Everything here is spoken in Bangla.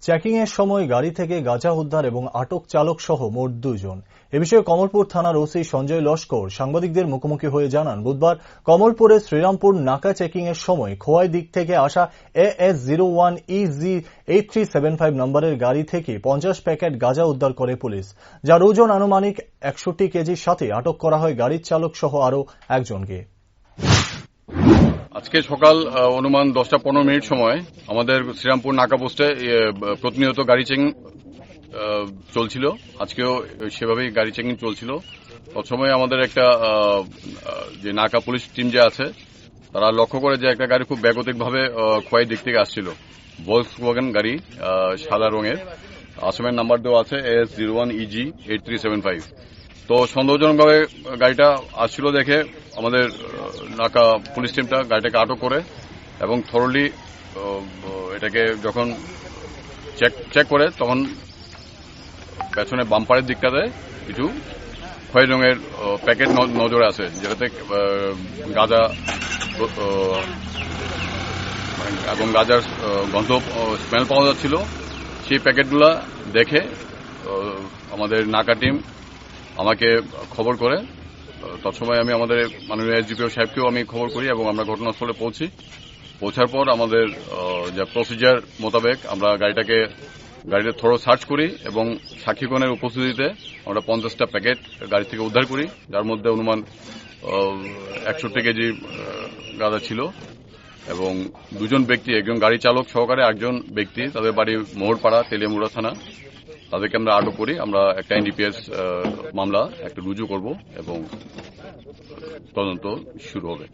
চেকিং এর সময় গাড়ি থেকে গাঁজা উদ্ধার এবং আটক চালক সহ মোট 2 জন। এ বিষয়ে কমলপুর থানার ওসি সঞ্জয় লস্কর সাংবাদিকদের মুখোমুখি হয়ে জানান, বুধবার কমলপুরের শ্রীরামপুর নাকা চেকিং এর সময় খোয়াই দিক থেকে আসা AS01EG8375 নম্বরের গাড়ি থেকে 50 প্যাকেট গাঁজা উদ্ধার করে পুলিশ, যার ওজন আনুমানিক 61 কেজির সাথে আটক করা হয় গাড়ির চালক সহ আরও একজনকে। আজকে সকাল অনুমান 10:15 সময় আমাদের শ্রীরামপুর নাকা পোস্টে প্রতিনিয়ত গাড়ি চেকিং চলছিল। আজকেও সেভাবেই গাড়ি চেকিং চলছিল। তৎসময় আমাদের একটা যে নাকা পুলিশ টিম যে আছে তারা লক্ষ্য করে যে একটা গাড়ি খুব ব্যাগতিকভাবে খোয়াই দিক থেকে আসছিল। ভলক্সওয়াগন গাড়ি, সাদা রঙের, আসামের নাম্বার দেওয়া আছে AS01EG8375। তো সন্দেহজনকভাবে গাড়িটা আসছিল দেখে আমাদের নাকা পুলিশ টিমটা গাড়িটাকে আটক করে এবং থরলি এটাকে যখন চেক করে তখন পেছনে বাম্পারের দিকটাতে কিছু খয়েরি রঙের প্যাকেট নজরে আসে, যেটাতে গাঁজা এবং গাঁজার গন্ধ স্মেল পাওয়া যাচ্ছিল। সেই প্যাকেটগুলা দেখে আমাদের নাকা টিম আমাকে খবর করে। তৎসময় আমি আমাদের মাননীয় এসডিপিও সাহেবকেও আমি খবর করি এবং আমরা ঘটনাস্থলে পৌঁছার পর আমাদের যা প্রসিজার মোতাবেক আমরা গাড়িটা থরো সার্চ করি এবং সাক্ষীগণের উপস্থিতিতে আমরা 50টা প্যাকেট গাড়ি থেকে উদ্ধার করি, যার মধ্যে অনুমান 61 কেজি গাঁজা ছিল এবং 2 জন ব্যক্তি, একজন গাড়ি চালক সহকারে, একজন ব্যক্তি, তাদের বাড়ি মোহরপাড়া, তেলিয়ামুড়া থানা। তাদেরকে আমরা আটক করি। আমরা একটা এনডিপিএস মামলা একটা রুজু করব এবং তদন্ত শুরু হবে।